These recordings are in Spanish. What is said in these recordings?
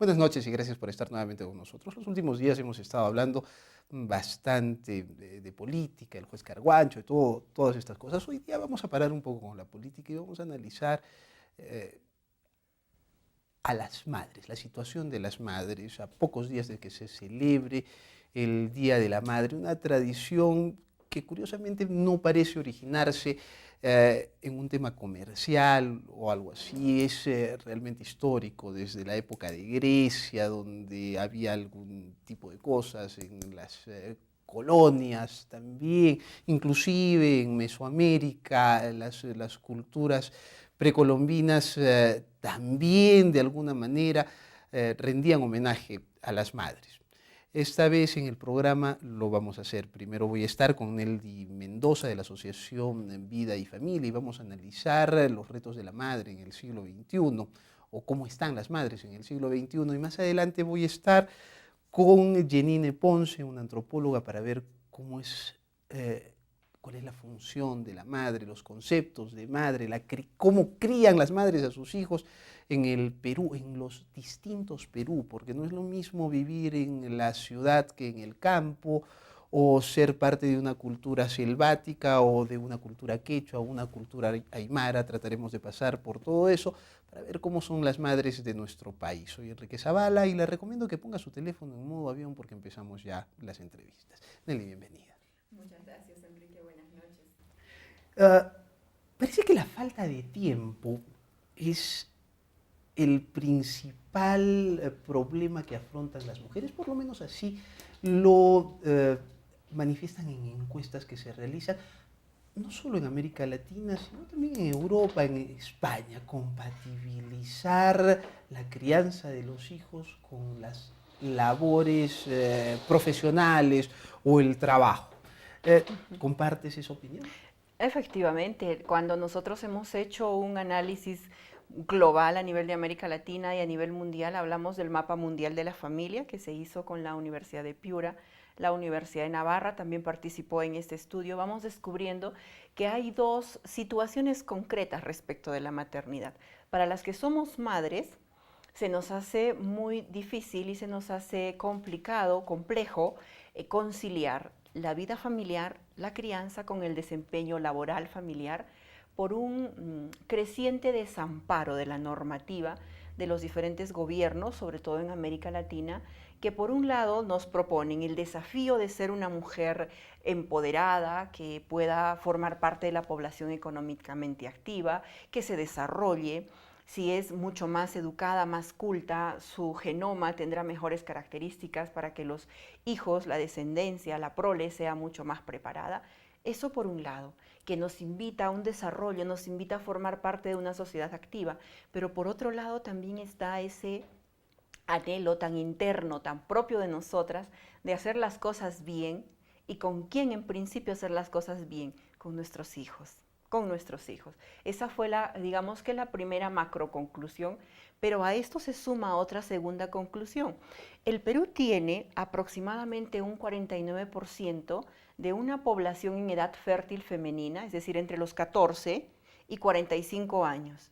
Buenas noches y gracias por estar nuevamente con nosotros. Los últimos días hemos estado hablando bastante de política, el juez Carguancho, de todas estas cosas. Hoy día vamos a parar un poco con la política y vamos a analizar eh, a las madres, la situación de las madres, a pocos días de que se celebre el Día de la Madre, una tradición que curiosamente no parece originarse en un tema comercial o algo así, es realmente histórico desde la época de Grecia, donde había algún tipo de cosas en las colonias también, inclusive en Mesoamérica, las culturas precolombinas también de alguna manera rendían homenaje a las madres. Esta vez en el programa lo vamos a hacer. Primero voy a estar con Neldy Mendoza de la Asociación Vida y Familia y vamos a analizar los retos de la madre en el siglo XXI o cómo están las madres en el siglo XXI. Y más adelante voy a estar con Janine Ponce, una antropóloga, para ver cómo cuál es la función de la madre, los conceptos de madre, cómo crían las madres a sus hijos en el Perú, en los distintos Perú, porque no es lo mismo vivir en la ciudad que en el campo, o ser parte de una cultura selvática o de una cultura quechua o una cultura aymara. Trataremos de pasar por todo eso para ver cómo son las madres de nuestro país. Soy Enrique Zavala y le recomiendo que ponga su teléfono en modo avión porque empezamos ya las entrevistas. Nelly, bienvenida. Muchas gracias, Enrique. Buenas noches. Uh, Parece que la falta de tiempo es el principal problema que afrontan las mujeres, por lo menos así lo manifiestan en encuestas que se realizan, no solo en América Latina, sino también en Europa, en España, compatibilizar la crianza de los hijos con las labores profesionales o el trabajo. ¿Compartes esa opinión? Efectivamente, cuando nosotros hemos hecho un análisis global a nivel de América Latina y a nivel mundial, hablamos del mapa mundial de la familia que se hizo con la Universidad de Piura, la Universidad de Navarra también participó en este estudio. Vamos descubriendo que hay dos situaciones concretas respecto de la maternidad. Para las que somos madres, se nos hace muy difícil y se nos hace complicado, complejo conciliar la vida familiar, la crianza con el desempeño laboral familiar por un creciente desamparo de la normativa de los diferentes gobiernos, sobre todo en América Latina, que por un lado nos proponen el desafío de ser una mujer empoderada, que pueda formar parte de la población económicamente activa, que se desarrolle. Si es mucho más educada, más culta, su genoma tendrá mejores características para que los hijos, la descendencia, la prole sea mucho más preparada. Eso por un lado, que nos invita a un desarrollo, nos invita a formar parte de una sociedad activa, pero por otro lado también está ese anhelo tan interno, tan propio de nosotras, de hacer las cosas bien. ¿Y con quién en principio hacer las cosas bien? Con nuestros hijos. Con nuestros hijos. Esa fue digamos que la primera macro conclusión, pero a esto se suma otra segunda conclusión. El Perú tiene aproximadamente un 49% de una población en edad fértil femenina, es decir, entre los 14 y 45 años.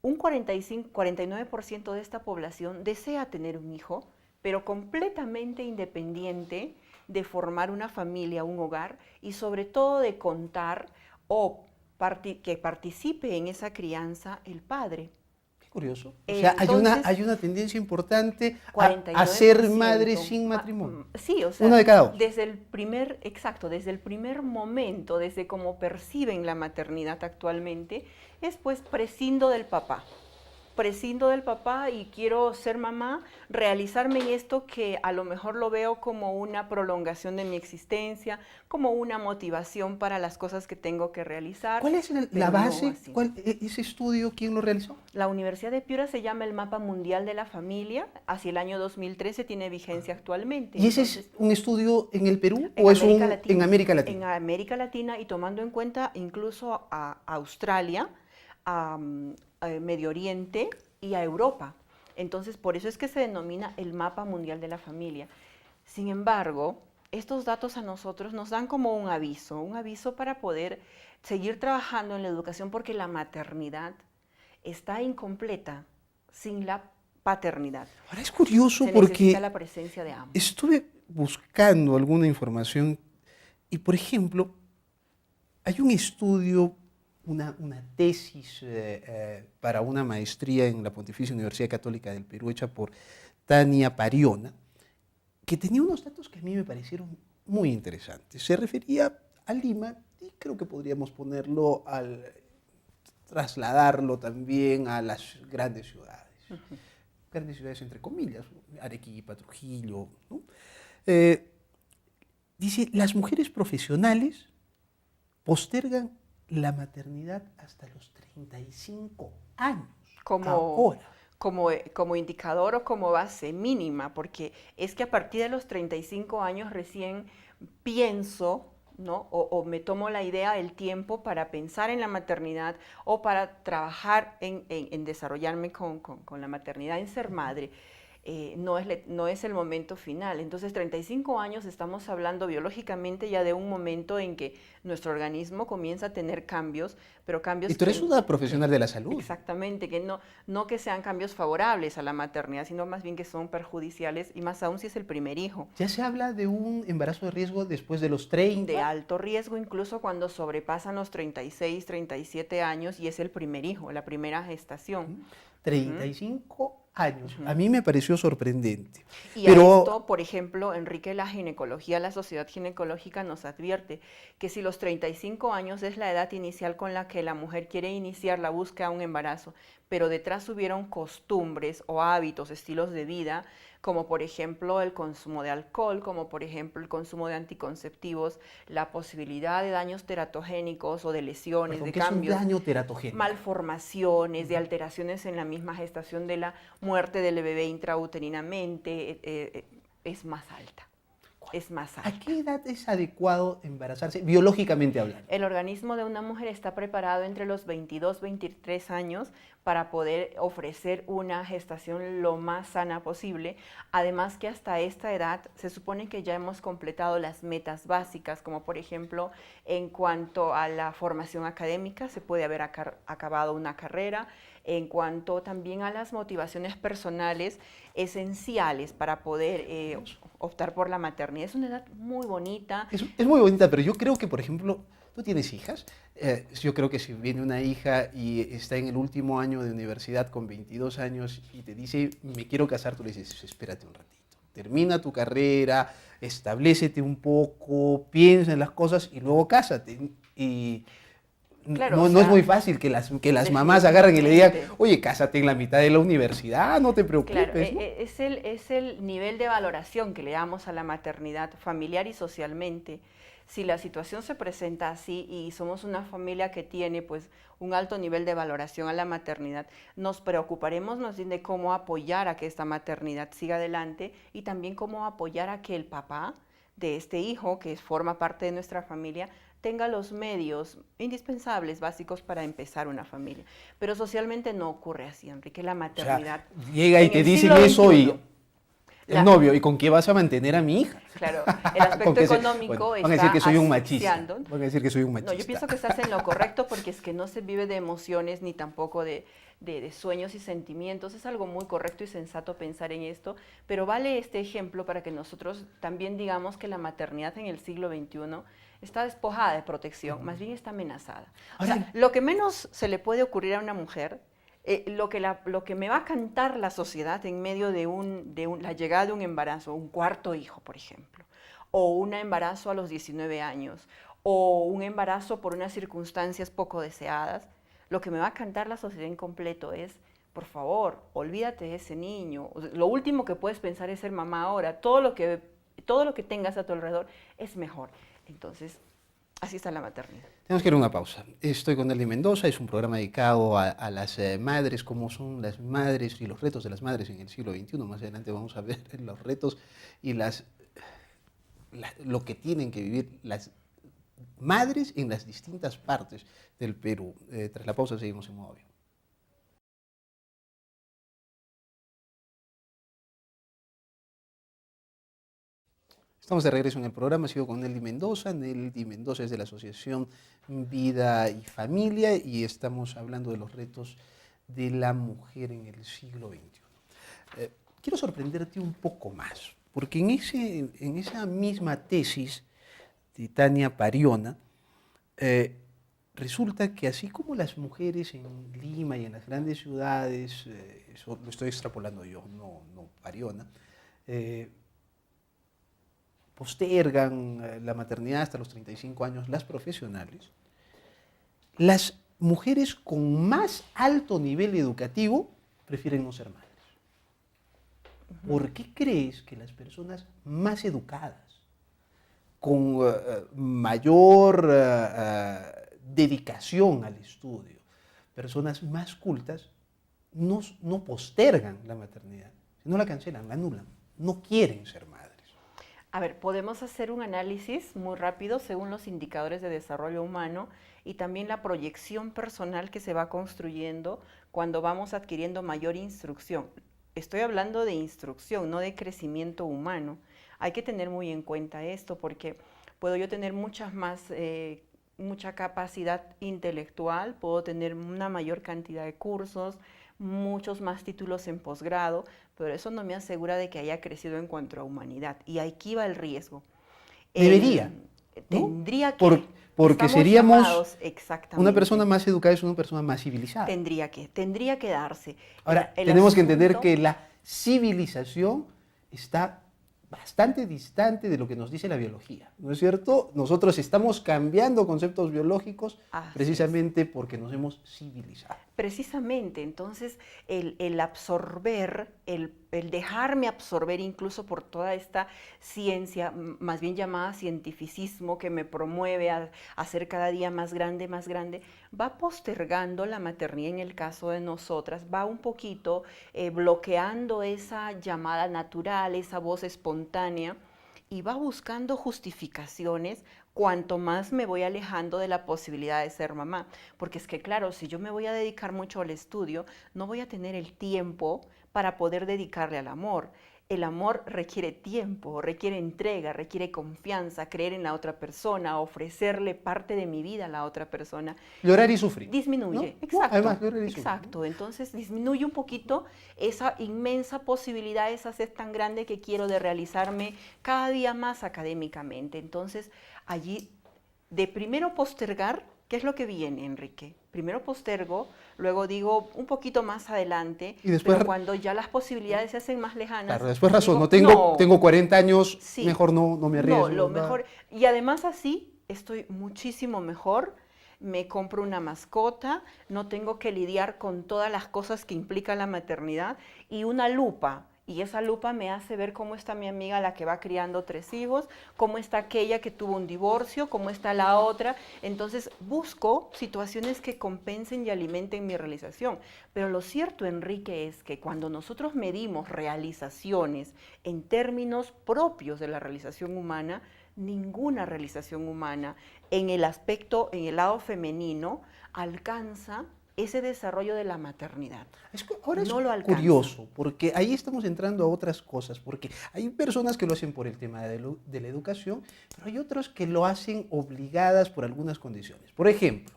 Un 49% de esta población desea tener un hijo, pero completamente independiente de formar una familia, un hogar, y sobre todo de contar o que participe en esa crianza el padre. Qué curioso. O sea, Entonces, hay una tendencia importante a ser 49%. madre sin matrimonio. Sí, o sea, Una de cada dos. desde el primer, exacto, desde el primer momento, desde cómo perciben la maternidad actualmente, es pues prescindo del papá. Prescindo del papá y quiero ser mamá, realizarme en esto que a lo mejor lo veo como una prolongación de mi existencia, como una motivación para las cosas que tengo que realizar. ¿Cuál es la pero no base? así. ¿Ese estudio quién lo realizó? La Universidad de Piura se llama el Mapa Mundial de la Familia, hacia el año 2013 tiene vigencia actualmente. ¿Y ese Entonces, es un estudio en el Perú en o es América Latina, en América en Latina? América Latina y tomando en cuenta incluso a Australia, a Medio Oriente y a Europa. Entonces, por eso es que se denomina el Mapa Mundial de la Familia. Sin embargo, estos datos a nosotros nos dan como un aviso para poder seguir trabajando en la educación porque la maternidad está incompleta sin la paternidad. Ahora es curioso Se porque necesita la presencia de ambos. estuve buscando alguna información y, por ejemplo, hay un estudio, una tesis para una maestría en la Pontificia Universidad Católica del Perú, hecha por Tania Pariona, que tenía unos datos que a mí me parecieron muy interesantes. Se refería a Lima y creo que podríamos ponerlo trasladarlo también a las grandes ciudades. Grandes ciudades entre comillas, Arequipa, Trujillo, ¿no? Dice, las mujeres profesionales postergan la maternidad hasta los 35 años. Como, como indicador o como base mínima, porque es que a partir de los 35 años recién pienso, ¿no? O me tomo la idea del tiempo para pensar en la maternidad o para trabajar en desarrollarme con la maternidad, en ser madre. No es el momento final. Entonces, 35 años estamos hablando biológicamente ya de un momento en que nuestro organismo comienza a tener cambios, pero cambios Y tú eres una profesional de la salud. Exactamente, que no que sean cambios favorables a la maternidad, sino más bien que son perjudiciales, y más aún si es el primer hijo. Ya se habla de un embarazo de riesgo después de los 30. De alto riesgo, incluso cuando sobrepasan los 36, 37 años y es el primer hijo, la primera gestación. 35 años. A mí me pareció sorprendente. Y pero a esto, por ejemplo, Enrique, la ginecología, la Sociedad Ginecológica nos advierte que si los 35 años es la edad inicial con la que la mujer quiere iniciar la búsqueda de un embarazo, pero detrás hubieron costumbres o hábitos, estilos de vida, como por ejemplo el consumo de alcohol, como por ejemplo el consumo de anticonceptivos, la posibilidad de daños teratogénicos o de lesiones, ¿Pero de qué cambios, es un daño teratogénico? malformaciones, de alteraciones en la misma gestación, de la muerte del bebé intrauterinamente, es más alta. Es más alta. ¿A qué edad es adecuado embarazarse, biológicamente hablando? El organismo de una mujer está preparado entre los 22, 23 años para poder ofrecer una gestación lo más sana posible. Además que hasta esta edad se supone que ya hemos completado las metas básicas, como por ejemplo en cuanto a la formación académica, se puede haber acabado una carrera, en cuanto también a las motivaciones personales esenciales para poder optar por la maternidad. Es una edad muy bonita. Es muy bonita, pero yo creo que, por ejemplo, ¿tú tienes hijas? Yo creo que si viene una hija y está en el último año de universidad con 22 años y te dice, me quiero casar, tú le dices, espérate un ratito, termina tu carrera, establécete un poco, piensa en las cosas y luego cásate. Y Claro, no, o no es sea, muy fácil que las mamás agarren y le digan, oye, cásate en la mitad de la universidad, no te preocupes. Claro, ¿no? es el nivel de valoración que le damos a la maternidad familiar y socialmente. Si la situación se presenta así y somos una familia que tiene pues un alto nivel de valoración a la maternidad, nos preocuparemos más bien de cómo apoyar a que esta maternidad siga adelante y también cómo apoyar a que el papá de este hijo, que forma parte de nuestra familia, tenga los medios indispensables, básicos para empezar una familia. Pero socialmente no ocurre así, Enrique, la maternidad. O sea, llega y te dicen eso y el novio, ¿y con qué vas a mantener a mi hija? Claro, el aspecto económico bueno, van a decir que soy un machista. asfixiando. Van a decir que soy un machista. No, yo pienso que estás en lo correcto porque es que no se vive de emociones ni tampoco de sueños y sentimientos. Es algo muy correcto y sensato pensar en esto, pero vale este ejemplo para que nosotros también digamos que la maternidad en el siglo XXI está despojada de protección, más bien está amenazada. O sea, lo que menos se le puede ocurrir a una mujer, lo que me va a cantar la sociedad en medio de la llegada de un embarazo, un cuarto hijo, por ejemplo, o un embarazo a los 19 años, o un embarazo por unas circunstancias poco deseadas, lo que me va a cantar la sociedad en completo es, por favor, olvídate de ese niño. Lo último que puedes pensar es ser mamá ahora. Todo lo que tengas a tu alrededor es mejor. Entonces, así está la maternidad. Tenemos que ir a una pausa. Estoy con Nelly Mendoza, es un programa dedicado a las madres, cómo son las madres y los retos de las madres en el siglo XXI. Más adelante vamos a ver los retos y lo que tienen que vivir las madres en las distintas partes del Perú. Tras la pausa seguimos en Modo Avión. Estamos de regreso en el programa, sigo con Nelly Mendoza. Nelly Mendoza es de la Asociación Vida y Familia y estamos hablando de los retos de la mujer en el siglo XXI. quiero sorprenderte un poco más, porque en esa misma tesis de Tania Pariona, resulta que así como las mujeres en Lima y en las grandes ciudades, eso lo estoy extrapolando yo, no Pariona, eh, postergan la maternidad hasta los 35 años, las profesionales, las mujeres con más alto nivel educativo prefieren no ser madres. ¿Por qué crees que las personas más educadas, con mayor dedicación al estudio, personas más cultas, no postergan la maternidad, no la cancelan, la anulan, no quieren ser madres? A ver, podemos hacer un análisis muy rápido según los indicadores de desarrollo humano y también la proyección personal que se va construyendo cuando vamos adquiriendo mayor instrucción. Estoy hablando de instrucción, no de crecimiento humano. Hay que tener muy en cuenta esto porque puedo yo tener mucha capacidad intelectual, puedo tener una mayor cantidad de cursos, muchos más títulos en posgrado, pero eso no me asegura de que haya crecido en cuanto a humanidad. Y aquí va el riesgo. Debería, ¿no? Tendría que, Porque estamos seríamos, llamados una persona exactamente, más educada es una persona más civilizada. tendría que darse. Ahora, El tenemos que entender asunto, que la civilización está bastante distante de lo que nos dice la biología, ¿no es cierto? Nosotros estamos cambiando conceptos biológicos así es. precisamente porque nos hemos civilizado. Precisamente, entonces el absorber, el dejarme absorber incluso por toda esta ciencia, más bien llamada cientificismo, que me promueve a ser cada día más grande, va postergando la maternidad en el caso de nosotras, va un poquito bloqueando esa llamada natural, esa voz espontánea, y va buscando justificaciones cuanto más me voy alejando de la posibilidad de ser mamá. Porque es que, claro, si yo me voy a dedicar mucho al estudio, no voy a tener el tiempo para poder dedicarle al amor. El amor requiere tiempo, requiere entrega, requiere confianza, creer en la otra persona, ofrecerle parte de mi vida a la otra persona. Llorar Y y sufrir, ¿no? disminuye, ¿No? exacto, Además, llorar y sufrir, ¿no? exacto. Entonces disminuye un poquito esa inmensa posibilidad, esa sed tan grande que quiero de realizarme cada día más académicamente. Entonces allí, de primero postergar, ¿qué es lo que viene, Enrique? Primero postergo, luego digo un poquito más adelante, Y después, pero cuando ya las posibilidades se hacen más lejanas, claro, después razón, no digo, tengo 40 años, sí, mejor no me no, arriesgo, lo ¿verdad? mejor. Y además así estoy muchísimo mejor, me compro una mascota, no tengo que lidiar con todas las cosas que implica la maternidad y una lupa. Y esa lupa me hace ver cómo está mi amiga, la que va criando 3 hijos, cómo está aquella que tuvo un divorcio, cómo está la otra. Entonces busco situaciones que compensen y alimenten mi realización. Pero lo cierto, Enrique, es que cuando nosotros medimos realizaciones en términos propios de la realización humana, ninguna realización humana en el aspecto, en el lado femenino, alcanza ese desarrollo de la maternidad. Ahora es No lo alcanza. curioso, porque ahí estamos entrando a otras cosas, porque hay personas que lo hacen por el tema de la educación, pero hay otros que lo hacen obligadas por algunas condiciones. Por ejemplo,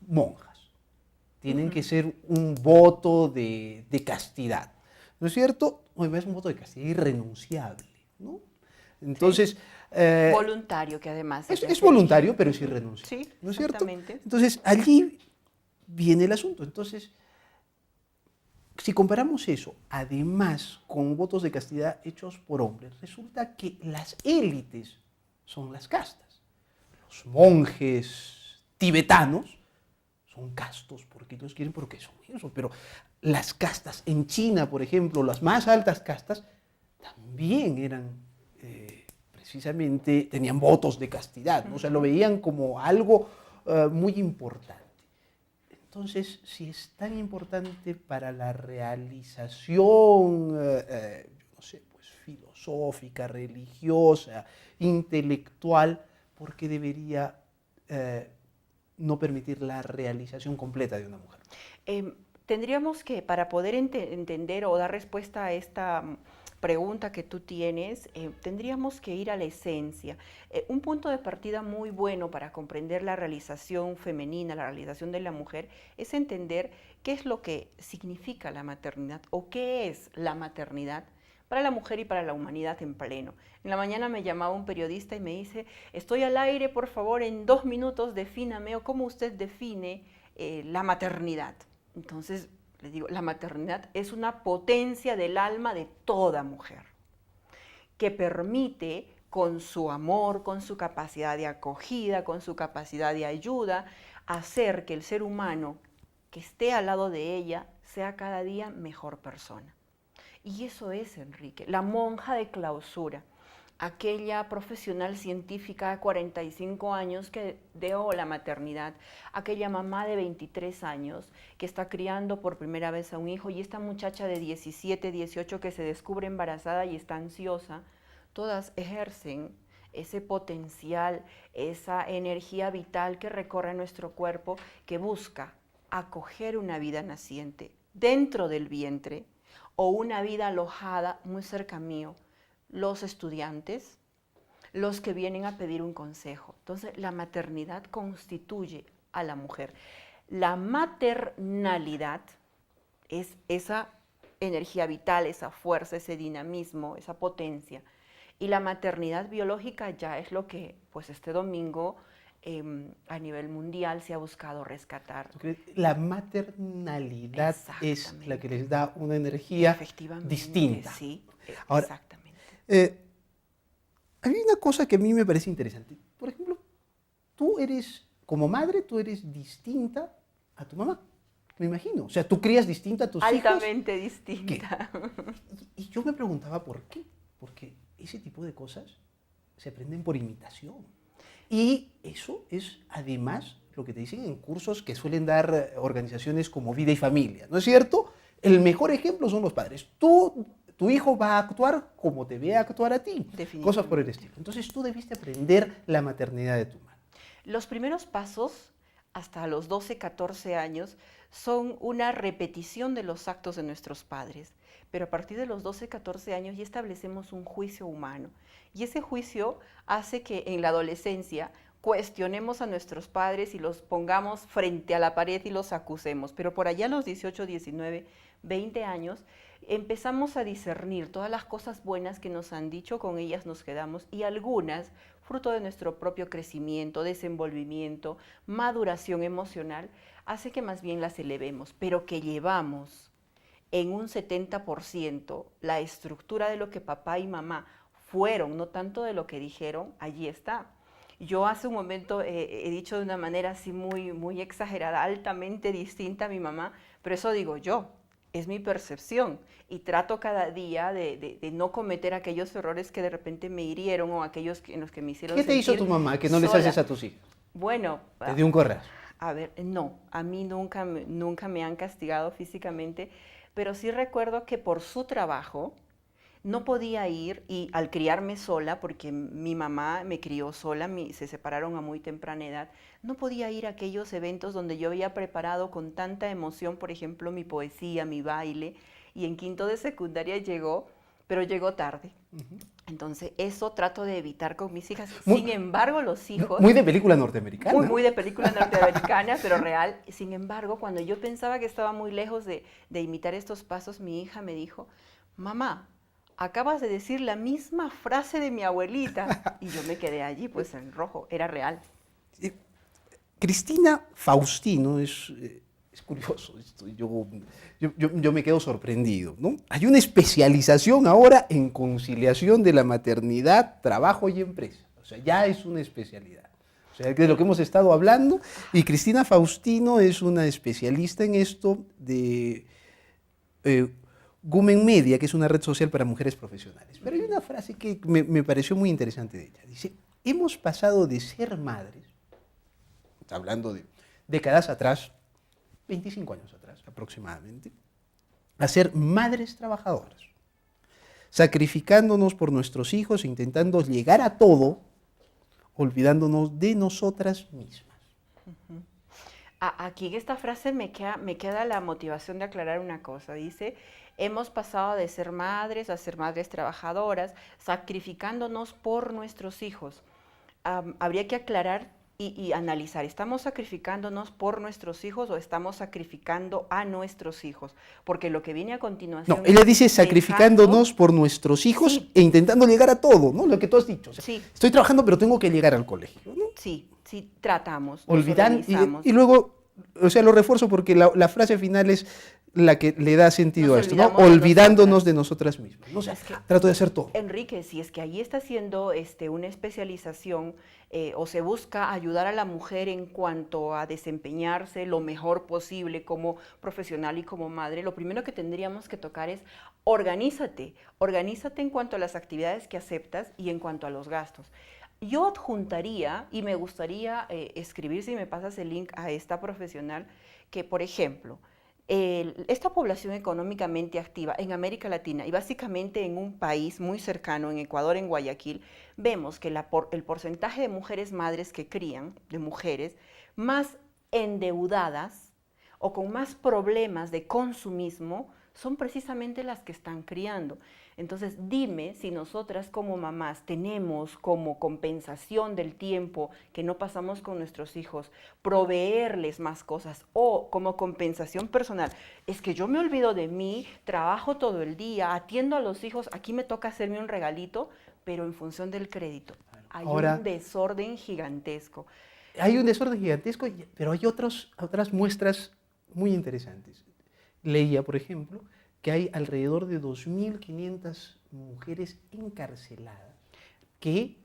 monjas. Tienen que ser un voto de castidad, ¿no es cierto? O es un voto de castidad irrenunciable, ¿no? Sí. Entonces, Voluntario, que además es es se elige. voluntario, pero es irrenunciable, Sí, ¿no es cierto? exactamente. Entonces, allí viene el asunto. Entonces, si comparamos eso, además, con votos de castidad hechos por hombres, resulta que las élites son las castas. Los monjes tibetanos son castos porque ellos quieren, porque son eso. Pero las castas en China, por ejemplo, las más altas castas, también eran precisamente, tenían votos de castidad, ¿no? O sea, lo veían como algo muy importante. Entonces, si es tan importante para la realización, no sé, pues filosófica, religiosa, intelectual, ¿por qué debería no permitir la realización completa de una mujer? Tendríamos que, para poder entender o dar respuesta a esta pregunta que tú tienes, tendríamos que ir a la esencia. Un punto de partida muy bueno para comprender la realización femenina, la realización de la mujer, es entender qué es lo que significa la maternidad o qué es la maternidad para la mujer y para la humanidad en pleno. En la mañana me llamaba un periodista y me dice, estoy al aire, por favor, en 2 minutos defíname o cómo usted define la maternidad. Entonces, le digo, la maternidad es una potencia del alma de toda mujer que permite con su amor, con su capacidad de acogida, con su capacidad de ayuda, hacer que el ser humano que esté al lado de ella sea cada día mejor persona. Y eso es, Enrique, la monja de clausura, aquella profesional científica de 45 años que dejó la maternidad, aquella mamá de 23 años que está criando por primera vez a un hijo y esta muchacha de 17, 18 que se descubre embarazada y está ansiosa, todas ejercen ese potencial, esa energía vital que recorre nuestro cuerpo, que busca acoger una vida naciente dentro del vientre o una vida alojada muy cerca mío. Los estudiantes, los que vienen a pedir un consejo. Entonces, la maternidad constituye a la mujer. La maternalidad es esa energía vital, esa fuerza, ese dinamismo, esa potencia. Y la maternidad biológica ya es lo que, pues, este domingo a nivel mundial se ha buscado rescatar. La maternalidad es la que les da una energía distinta. Sí, ahora, exactamente. Hay una cosa que a mí me parece interesante. Por ejemplo, tú eres, como madre, tú eres distinta a tu mamá, me imagino. O sea, tú crías distinta a tus hijos. Altamente distinta. Y yo me preguntaba por qué. Porque ese tipo de cosas se aprenden por imitación. Y eso es, además, lo que te dicen en cursos que suelen dar organizaciones como Vida y Familia, ¿no es cierto? El mejor ejemplo son los padres. Tu hijo va a actuar como te ve actuar a ti. Cosas por el estilo. Entonces tú debiste aprender la maternidad de tu madre. Los primeros pasos, hasta los 12, 14 años, son una repetición de los actos de nuestros padres. Pero a partir de los 12, 14 años ya establecemos un juicio humano. Y ese juicio hace que en la adolescencia cuestionemos a nuestros padres y los pongamos frente a la pared y los acusemos. Pero por allá a los 18, 19, 20 años empezamos a discernir todas las cosas buenas que nos han dicho, con ellas nos quedamos, y algunas, fruto de nuestro propio crecimiento, desenvolvimiento, maduración emocional, hace que más bien las elevemos, pero que llevamos en un 70% la estructura de lo que papá y mamá fueron, no tanto de lo que dijeron, allí está. Yo hace un momento he dicho de una manera así muy exagerada, altamente distinta a mi mamá, pero eso digo yo. Es mi percepción y trato cada día de no cometer aquellos errores que de repente me hirieron o aquellos en los que me hicieron sentir ¿Qué te hizo tu mamá que no les haces a tus hijos? Bueno, te dio un correazo. A ver, no, a mí nunca me han castigado físicamente, pero sí recuerdo que por su trabajo no podía ir, y al criarme sola, porque mi mamá me crió sola, se separaron a muy temprana edad, no podía ir a aquellos eventos donde yo había preparado con tanta emoción, por ejemplo, mi poesía, mi baile, y en quinto de secundaria llegó, pero llegó tarde. Entonces, eso trato de evitar con mis hijas. Sin embargo, los hijos... Muy de película norteamericana. Muy de película norteamericana, pero real. Sin embargo, cuando yo pensaba que estaba muy lejos de imitar estos pasos, mi hija me dijo, mamá, acabas de decir la misma frase de mi abuelita. Y yo me quedé allí, pues en rojo, era real. Cristina Faustino es curioso esto, yo me quedo sorprendido, ¿no? Hay una especialización ahora en conciliación de la maternidad, trabajo y empresa. O sea, ya es una especialidad. O sea, de lo que hemos estado hablando. Y Cristina Faustino es una especialista en esto de Women Media, que es una red social para mujeres profesionales. Pero hay una frase que me pareció muy interesante de ella. Dice, hemos pasado de ser madres, está hablando de décadas atrás, 25 años atrás aproximadamente, a ser madres trabajadoras, sacrificándonos por nuestros hijos, intentando llegar a todo, olvidándonos de nosotras mismas. Aquí en esta frase me queda la motivación de aclarar una cosa. Dice, hemos pasado de ser madres a ser madres trabajadoras, sacrificándonos por nuestros hijos. Habría que aclarar y analizar, ¿estamos sacrificándonos por nuestros hijos o estamos sacrificando a nuestros hijos? Porque lo que viene a continuación No, ella es dice sacrificándonos por nuestros hijos Sí. e intentando llegar a todo, ¿no? Lo que tú has dicho. O sea, Sí. estoy trabajando, pero tengo que llegar al colegio, ¿no? Sí, sí, tratamos, nos Olvidan, organizamos. y luego, o sea, lo refuerzo porque la frase final es la que le da sentido Nos a esto, ¿no? olvidamos de Olvidándonos de nosotras mismas. ¿no? O sea, Es que, trato de hacer todo. Enrique, si es que ahí está haciendo una especialización o se busca ayudar a la mujer en cuanto a desempeñarse lo mejor posible como profesional y como madre, lo primero que tendríamos que tocar es organízate, organízate en cuanto a las actividades que aceptas y en cuanto a los gastos. Yo adjuntaría, y me gustaría escribir, si me pasas el link a esta profesional, que por ejemplo, esta población económicamente activa en América Latina y básicamente en un país muy cercano, en Ecuador, en Guayaquil, vemos que el porcentaje de mujeres madres que crían, de mujeres, más endeudadas o con más problemas de consumismo, son precisamente las que están criando. Entonces, dime si nosotras como mamás tenemos como compensación del tiempo que no pasamos con nuestros hijos, proveerles más cosas o como compensación personal. Es que yo me olvido de mí, trabajo todo el día, atiendo a los hijos, aquí me toca hacerme un regalito, pero en función del crédito. Hay Ahora, un desorden gigantesco. hay un desorden gigantesco, pero hay otras muestras muy interesantes. Leía, por ejemplo, que hay alrededor de 2.500 mujeres encarceladas que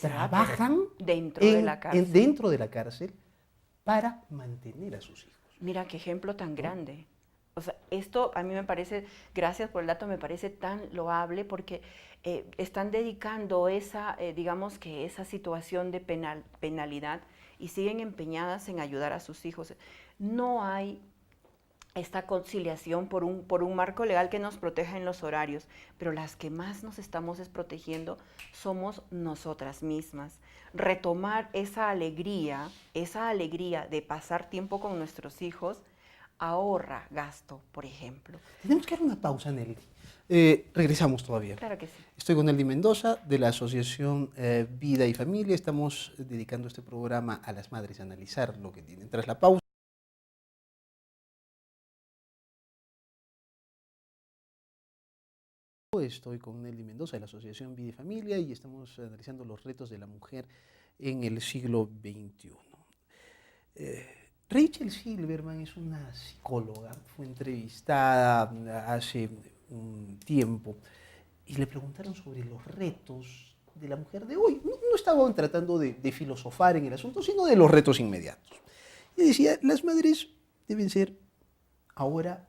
trabajan dentro de la cárcel. dentro de la cárcel para mantener a sus hijos. Mira qué ejemplo tan ¿no? grande. O sea, esto a mí me parece, gracias por el dato, me parece tan loable porque están dedicando digamos que esa situación de penalidad y siguen empeñadas en ayudar a sus hijos. No hay esta conciliación por un marco legal que nos proteja en los horarios, pero las que más nos estamos desprotegiendo somos nosotras mismas. Retomar esa alegría de pasar tiempo con nuestros hijos, ahorra gasto, por ejemplo. Tenemos que dar una pausa, Nelly. Regresamos todavía. Claro que sí. Estoy con Nelly Mendoza de la Asociación Vida y Familia. Estamos dedicando este programa a las madres a analizar lo que tienen. Tras la pausa, estoy con Nelly Mendoza de la Asociación Vida y Familia y estamos analizando los retos de la mujer en el siglo XXI. Rachel Silverman es una psicóloga, fue entrevistada hace un tiempo y le preguntaron sobre los retos de la mujer de hoy. No estaban tratando de filosofar en el asunto, sino de los retos inmediatos. Y decía, las madres deben ser ahora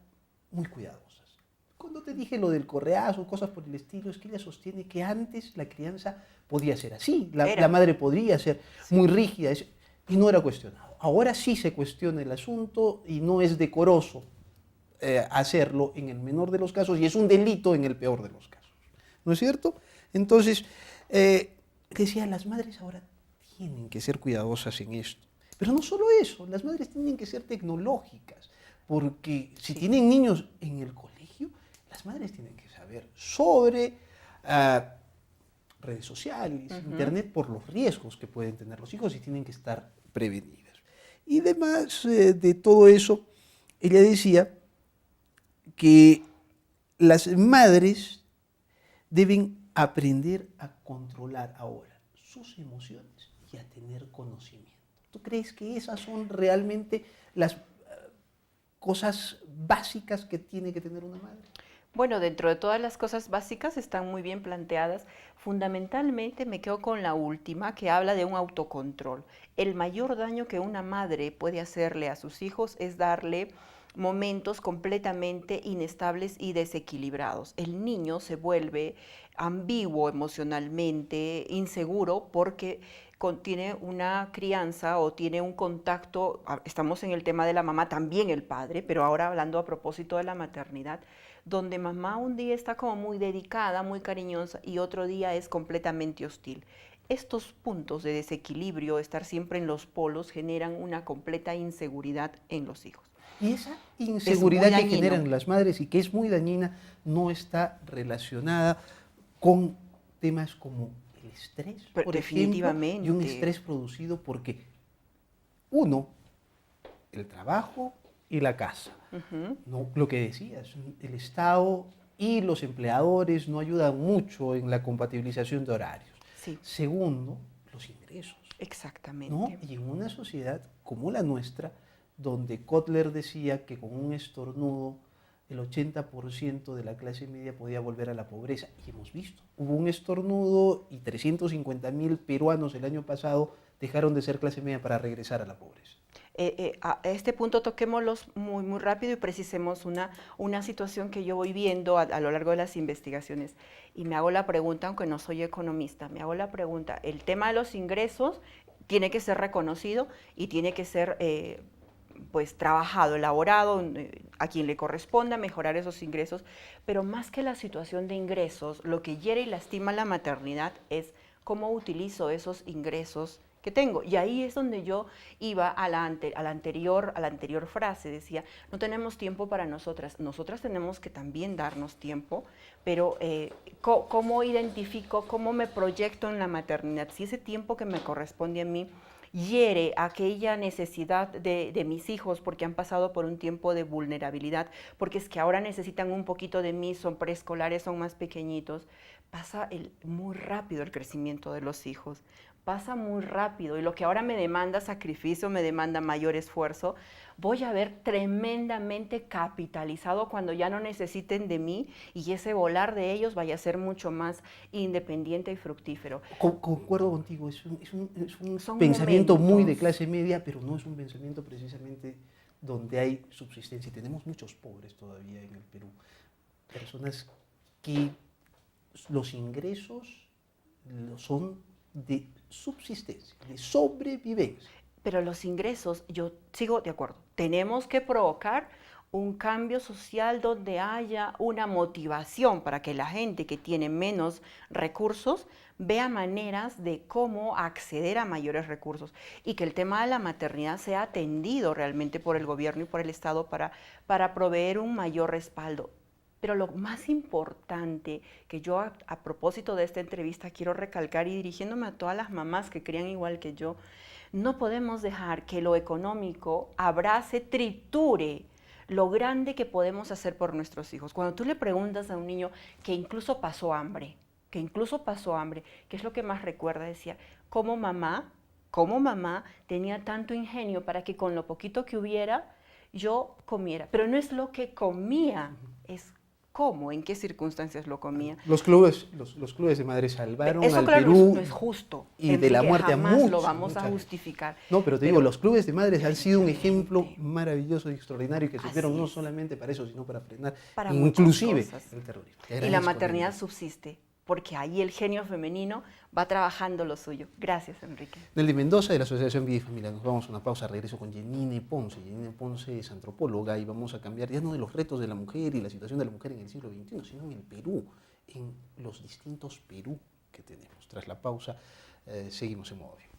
muy cuidadosas. Cuando te dije lo del correazo, cosas por el estilo, es que ella sostiene que antes la crianza podía ser así, la madre podría ser muy rígida y no era cuestionado. Ahora sí se cuestiona el asunto y no es decoroso hacerlo en el menor de los casos y es un delito en el peor de los casos. ¿No es cierto? Entonces, decía, las madres ahora tienen que ser cuidadosas en esto. Pero no solo eso, las madres tienen que ser tecnológicas, porque si tienen niños en el colegio, las madres tienen que saber sobre redes sociales, internet, por los riesgos que pueden tener los hijos y tienen que estar prevenidas. Y además de todo eso, ella decía que las madres deben aprender a controlar ahora sus emociones y a tener conocimiento. ¿Tú crees que esas son realmente las cosas básicas que tiene que tener una madre? Bueno, dentro de todas las cosas básicas están muy bien planteadas. Fundamentalmente me quedo con la última, que habla de un autocontrol. El mayor daño que una madre puede hacerle a sus hijos es darle momentos completamente inestables y desequilibrados. El niño se vuelve ambiguo emocionalmente, inseguro, porque tiene una crianza o tiene un contacto, estamos en el tema de la mamá, también el padre, pero ahora hablando a propósito de la maternidad, donde mamá un día está como muy dedicada, muy cariñosa y otro día es completamente hostil. estos puntos de desequilibrio, estar siempre en los polos, generan una completa inseguridad en los hijos. Y esa inseguridad que dañino. generan las madres y que es muy dañina no está relacionada con temas como el estrés, por ejemplo, y un estrés producido porque, uno, el trabajo y la casa. No, lo que decías, el Estado y los empleadores no ayudan mucho en la compatibilización de horarios. Sí. Segundo, los ingresos. Exactamente. ¿No? Y en una sociedad como la nuestra, donde Kotler decía que con un estornudo el 80% de la clase media podía volver a la pobreza. Y hemos visto, hubo un estornudo y 350.000 peruanos el año pasado dejaron de ser clase media para regresar a la pobreza. A este punto toquémoslos muy rápido y precisemos una situación que yo voy viendo a lo largo de las investigaciones. Y me hago la pregunta, aunque no soy economista, me hago la pregunta, el tema de los ingresos tiene que ser reconocido y tiene que ser pues trabajado, elaborado, a quien le corresponda mejorar esos ingresos, pero más que la situación de ingresos, lo que hiere y lastima la maternidad es cómo utilizo esos ingresos que tengo. Y ahí es donde yo iba a la anterior frase, decía, no tenemos tiempo para nosotras tenemos que también darnos tiempo, pero ¿cómo identifico, cómo me proyecto en la maternidad? Si ese tiempo que me corresponde a mí hiere aquella necesidad de mis hijos porque han pasado por un tiempo de vulnerabilidad, porque es que ahora necesitan un poquito de mí, son preescolares, son más pequeñitos, pasa muy rápido el crecimiento de los hijos, pasa muy rápido y lo que ahora me demanda sacrificio, me demanda mayor esfuerzo, voy a ver tremendamente capitalizado cuando ya no necesiten de mí y ese volar de ellos vaya a ser mucho más independiente y fructífero. Concuerdo contigo, es un pensamiento momentos muy de clase media, pero no es un pensamiento precisamente donde hay subsistencia. Y tenemos muchos pobres todavía en el Perú, personas que los ingresos son de subsistencia, de sobrevivencia. Pero los ingresos, yo sigo de acuerdo, tenemos que provocar un cambio social donde haya una motivación para que la gente que tiene menos recursos vea maneras de cómo acceder a mayores recursos y que el tema de la maternidad sea atendido realmente por el gobierno y por el Estado para proveer un mayor respaldo. Pero lo más importante que yo a propósito de esta entrevista quiero recalcar y dirigiéndome a todas las mamás que crían igual que yo, no podemos dejar que lo económico abrace, triture lo grande que podemos hacer por nuestros hijos. Cuando tú le preguntas a un niño que incluso pasó hambre, ¿qué es lo que más recuerda? Decía, como mamá tenía tanto ingenio para que con lo poquito que hubiera yo comiera. Pero no es lo que comía, es cómo, en qué circunstancias lo comía. Los clubes de madres salvaron eso, al claro, Perú no es justo, y de la muerte a muchos. Lo vamos a justificar. No, pero te digo, los clubes de madres han sido un ejemplo maravilloso y extraordinario que sirvieron no solamente para eso, sino para frenar para inclusive el terrorismo. Y la maternidad subsiste, porque ahí el genio femenino va trabajando lo suyo. Gracias, Enrique. Nelly Mendoza, de la Asociación Vida y Familia. Nos vamos a una pausa, regreso con Yanine Ponce. Yanine Ponce es antropóloga y vamos a cambiar ya no de los retos de la mujer y la situación de la mujer en el siglo XXI, sino en el Perú, en los distintos Perú que tenemos. Tras la pausa, seguimos en Modo Bien.